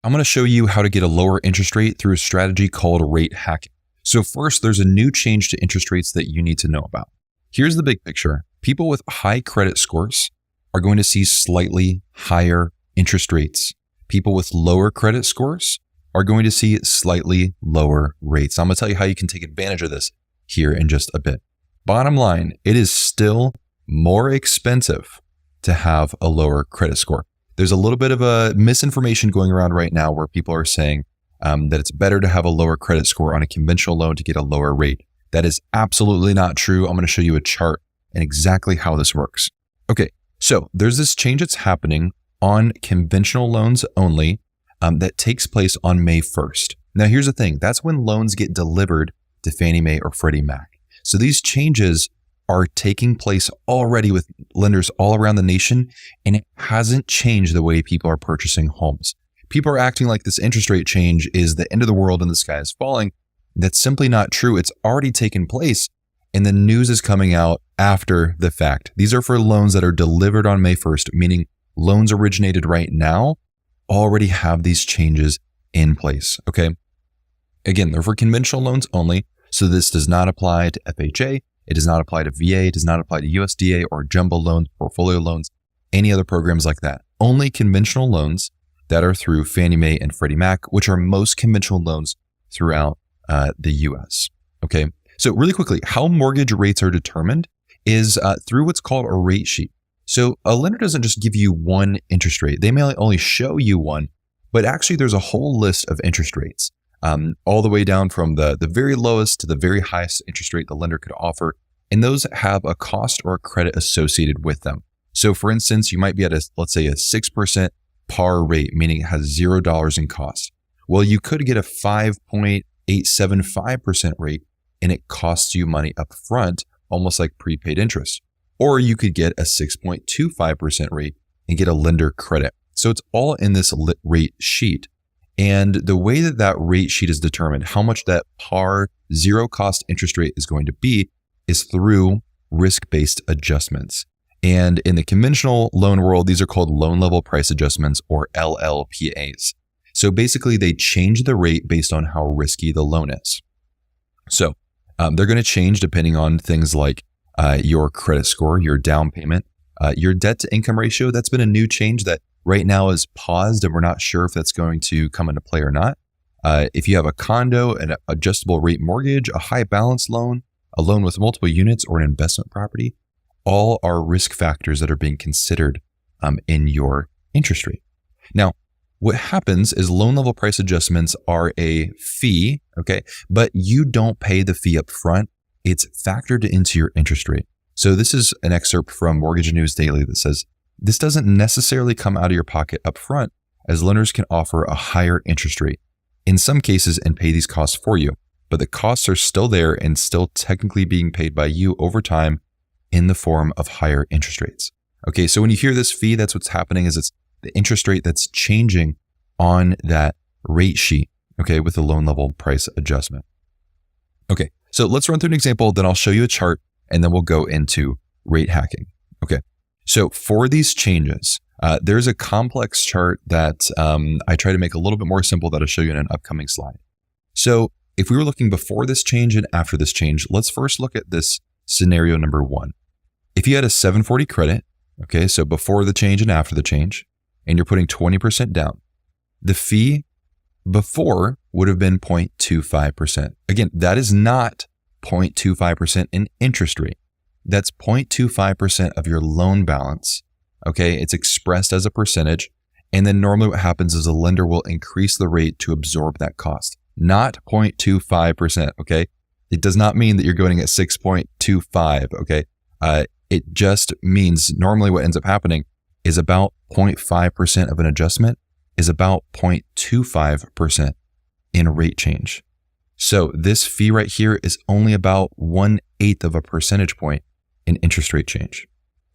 I'm going to show you how to get a lower interest rate through a strategy called rate hacking. So first, there's a new change to interest rates that you need to know about. Here's the big picture. People with high credit scores are going to see slightly higher interest rates. People with lower credit scores are going to see slightly lower rates. I'm going to tell you how you can take advantage of this here in just a bit. Bottom line, it is still more expensive to have a lower credit score. There's a little bit of a misinformation going around right now where people are saying that it's better to have a lower credit score on a conventional loan to get a lower rate. That is absolutely not true. I'm going to show you a chart and exactly how this works. Okay, so there's this change that's happening on conventional loans only that takes place on May 1st. Now, here's the thing. That's when loans get delivered to Fannie Mae or Freddie Mac. So these changes are taking place already with lenders all around the nation, and it hasn't changed the way people are purchasing homes. People are acting like this interest rate change is the end of the world and the sky is falling. That's simply not true. It's already taken place, and the news is coming out after the fact. These are for loans that are delivered on May 1st, meaning loans originated right now already have these changes in place, okay? Again, they're for conventional loans only, so this does not apply to FHA. It does not apply to VA. It does not apply to USDA or jumbo loans, portfolio loans, any other programs like that. Only conventional loans that are through Fannie Mae and Freddie Mac, which are most conventional loans throughout the US. Okay, so really quickly, how mortgage rates are determined is through what's called a rate sheet. So a lender doesn't just give you one interest rate. They may only show you one, but actually there's a whole list of interest rates. All the way down from the very lowest to the very highest interest rate the lender could offer. And those have a cost or a credit associated with them. So for instance, you might be at let's say a 6% par rate, meaning it has $0 in cost. Well, you could get a 5.875% rate and it costs you money up front, almost like prepaid interest. Or you could get a 6.25% rate and get a lender credit. So it's all in this rate sheet. And the way that that rate sheet is determined, how much that par zero cost interest rate is going to be, is through risk-based adjustments. And in the conventional loan world, these are called loan level price adjustments, or LLPAs. So basically, they change the rate based on how risky the loan is. So they're going to change depending on things like your credit score, your down payment, your debt to income ratio. That's been a new change that right now is paused, and we're not sure if that's going to come into play or not. If you have a condo, an adjustable rate mortgage, a high balance loan, a loan with multiple units, or an investment property, all are risk factors that are being considered in your interest rate. Now, what happens is loan level price adjustments are a fee, okay, but you don't pay the fee up front. It's factored into your interest rate. So this is an excerpt from Mortgage News Daily that says, this doesn't necessarily come out of your pocket up front, as lenders can offer a higher interest rate in some cases and pay these costs for you, but the costs are still there and still technically being paid by you over time in the form of higher interest rates. Okay, so when you hear this fee, that's what's happening, is it's the interest rate that's changing on that rate sheet, okay, with the loan level price adjustment. Okay, so let's run through an example, then I'll show you a chart, and then we'll go into rate hacking. Okay. So for these changes, there's a complex chart that I try to make a little bit more simple that I'll show you in an upcoming slide. So if we were looking before this change and after this change, let's first look at this scenario number one. If you had a 740 credit, okay, so before the change and after the change, and you're putting 20% down, the fee before would have been 0.25%. Again, that is not 0.25% in interest rate. That's 0.25% of your loan balance. Okay, it's expressed as a percentage. And then normally what happens is a lender will increase the rate to absorb that cost, not 0.25%. Okay, it does not mean that you're going at 6.25. Okay, it just means normally what ends up happening is about 0.5% of an adjustment is about 0.25% in rate change. So this fee right here is only about 1/8 of a percentage point in interest rate change.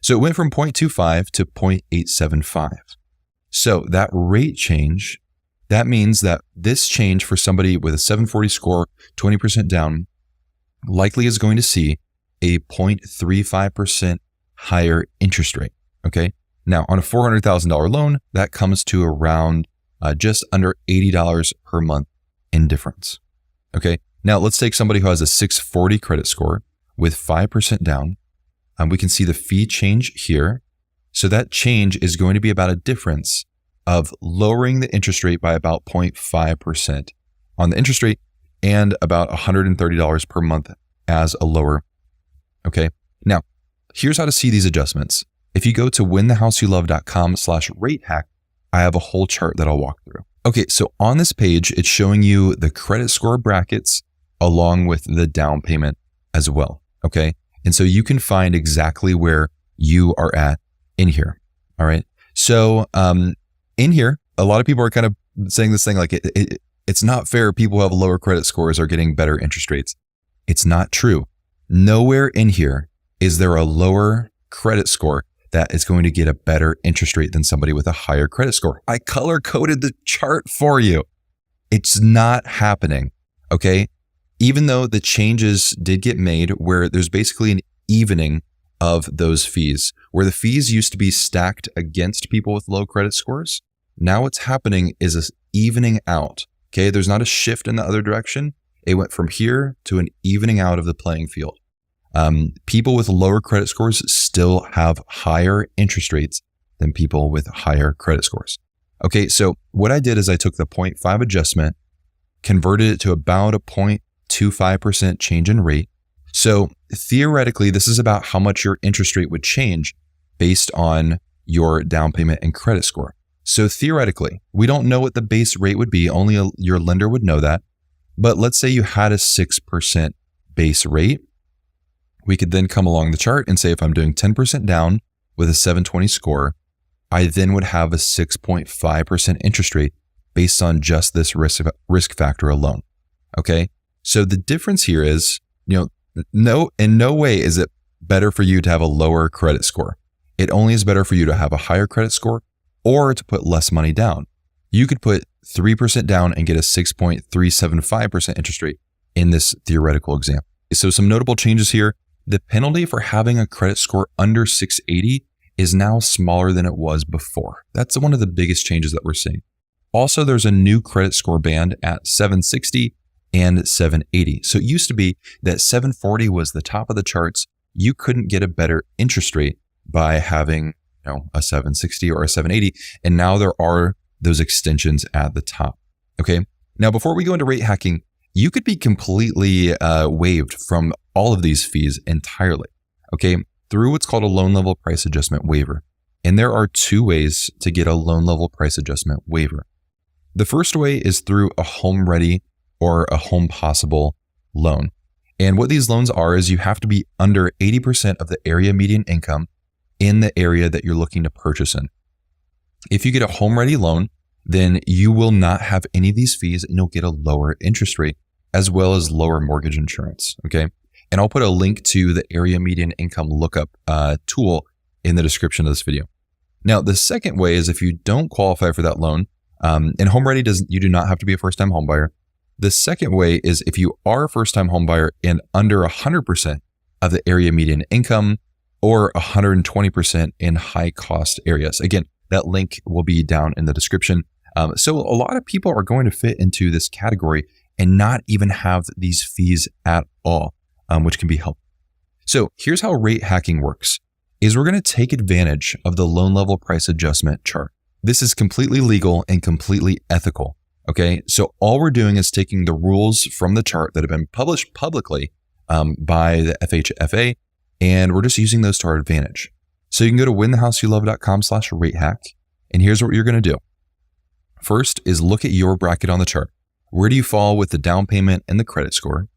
So it went from 0.25 to 0.875. So that rate change, that means that this change for somebody with a 740 score, 20% down, likely is going to see a 0.35% higher interest rate. Okay. Now on a $400,000 loan, that comes to around just under $80 per month in difference. Okay. Now let's take somebody who has a 640 credit score with 5% down. We can see the fee change here. So that change is going to be about a difference of lowering the interest rate by about 0.5% on the interest rate and about $130 per month as a lower. Okay. Now, here's how to see these adjustments. If you go to winthehouseyoulove.com/ratehack, I have a whole chart that I'll walk through. Okay. So on this page, it's showing you the credit score brackets along with the down payment as well. Okay. And so you can find exactly where you are at in here. All right. So, in here, a lot of people are kind of saying this thing like it's not fair. People who have lower credit scores are getting better interest rates. It's not true. Nowhere in here is there a lower credit score that is going to get a better interest rate than somebody with a higher credit score. I color coded the chart for you. It's not happening. Okay. Even though the changes did get made where there's basically an evening of those fees, where the fees used to be stacked against people with low credit scores. Now what's happening is this evening out. Okay. There's not a shift in the other direction. It went from here to an evening out of the playing field. People with lower credit scores still have higher interest rates than people with higher credit scores. Okay. So what I did is I took the 0.5 adjustment, converted it to about a 0.25% change in rate. So theoretically, this is about how much your interest rate would change based on your down payment and credit score. So theoretically, we don't know what the base rate would be. Only your lender would know that. But let's say you had a 6% base rate. We could then come along the chart and say, if I'm doing 10% down with a 720 score, I then would have a 6.5% interest rate based on just this risk factor alone. Okay. So the difference here is, in no way is it better for you to have a lower credit score. It only is better for you to have a higher credit score or to put less money down. You could put 3% down and get a 6.375% interest rate in this theoretical example. So some notable changes here. The penalty for having a credit score under 680 is now smaller than it was before. That's one of the biggest changes that we're seeing. Also, there's a new credit score band at 760 and 780. So it used to be that 740 was the top of the charts. You couldn't get a better interest rate by having, a 760 or a 780. And now there are those extensions at the top. Okay. Now, before we go into rate hacking, you could be completely waived from all of these fees entirely. Okay. Through what's called a loan level price adjustment waiver. And there are two ways to get a loan level price adjustment waiver. The first way is through a home ready or a home possible loan. And what these loans are is you have to be under 80% of the area median income in the area that you're looking to purchase in. If you get a home ready loan, then you will not have any of these fees and you'll get a lower interest rate as well as lower mortgage insurance. Okay. And I'll put a link to the area median income lookup tool in the description of this video. Now, the second way is if you don't qualify for that loan, and home ready you do not have to be a first time home buyer. The second way is if you are a first-time home buyer and under 100% of the area median income or 120% in high-cost areas. Again, that link will be down in the description. So a lot of people are going to fit into this category and not even have these fees at all, which can be helpful. So here's how rate hacking works, is we're going to take advantage of the loan level price adjustment chart. This is completely legal and completely ethical. Okay, so all we're doing is taking the rules from the chart that have been published publicly by the FHFA, and we're just using those to our advantage. So you can go to winthehouseyoulove.com/ratehack, and here's what you're going to do. First is look at your bracket on the chart. Where do you fall with the down payment and the credit score?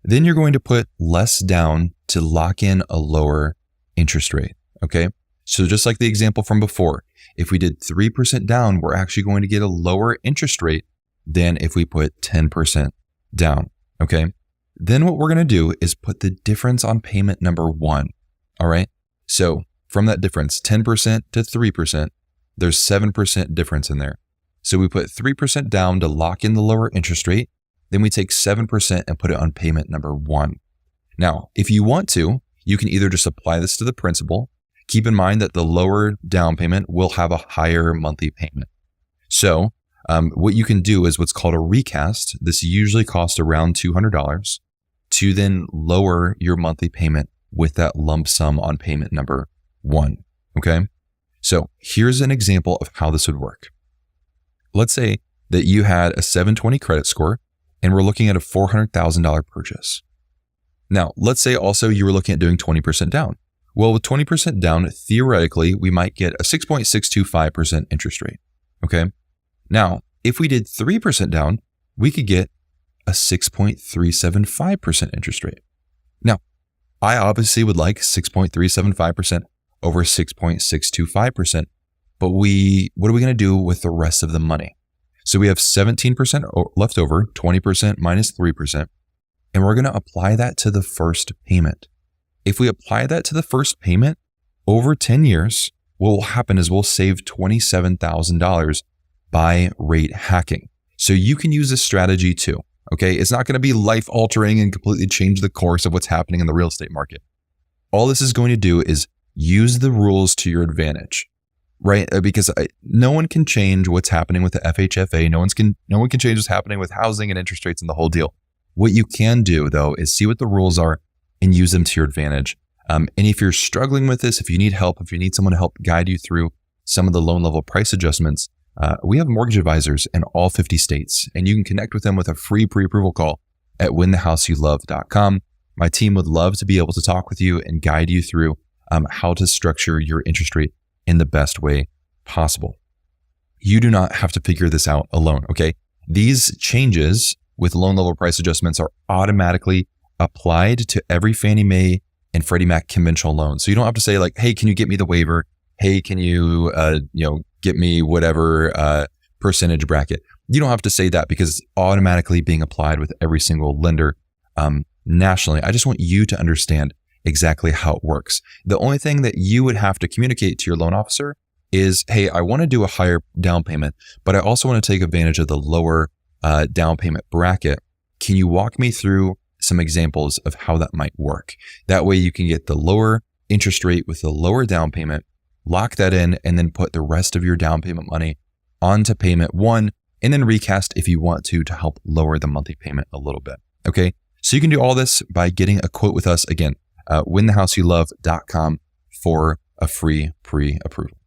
Then you're going to put less down to lock in a lower interest rate. Okay, so just like the example from before, if we did 3% down, we're actually going to get a lower interest rate than if we put 10% down. Okay. Then what we're going to do is put the difference on payment number 1. All right. So from that difference, 10% to 3%, there's 7% difference in there. So we put 3% down to lock in the lower interest rate. Then we take 7% and put it on payment number 1. Now, if you want to, you can either just apply this to the principal. Keep in mind that the lower down payment will have a higher monthly payment. So what you can do is what's called a recast. This usually costs around $200 to then lower your monthly payment with that lump sum on payment number 1. Okay. So here's an example of how this would work. Let's say that you had a 720 credit score and we're looking at a $400,000 purchase. Now, let's say also you were looking at doing 20% down. Well, with 20% down, theoretically, we might get a 6.625% interest rate. Okay. Now, if we did 3% down, we could get a 6.375% interest rate. Now, I obviously would like 6.375% over 6.625%, but what are we going to do with the rest of the money? So we have 17% left over, 20% minus 3%, and we're going to apply that to the first payment. If we apply that to the first payment over 10 years, what will happen is we'll save $27,000 by rate hacking. So you can use this strategy too. Okay. It's not going to be life altering and completely change the course of what's happening in the real estate market. All this is going to do is use the rules to your advantage, right? Because no one can change what's happening with the FHFA. No one can change what's happening with housing and interest rates and the whole deal. What you can do though is see what the rules are and use them to your advantage. And if you're struggling with this, if you need help, if you need someone to help guide you through some of the loan level price adjustments, we have mortgage advisors in all 50 states, and you can connect with them with a free pre-approval call at winthehouseyoulove.com. My team would love to be able to talk with you and guide you through how to structure your interest rate in the best way possible. You do not have to figure this out alone, okay? These changes with loan level price adjustments are automatically applied to every Fannie Mae and Freddie Mac conventional loan. So you don't have to say like, hey, can you get me the waiver? Hey, can you, get me whatever percentage bracket? You don't have to say that because it's automatically being applied with every single lender nationally. I just want you to understand exactly how it works. The only thing that you would have to communicate to your loan officer is, hey, I want to do a higher down payment, but I also want to take advantage of the lower down payment bracket. Can you walk me through some examples of how that might work? That way you can get the lower interest rate with the lower down payment, lock that in, and then put the rest of your down payment money onto payment 1, and then recast if you want to help lower the monthly payment a little bit. Okay. So you can do all this by getting a quote with us. Again, winthehouseyoulove.com for a free pre-approval.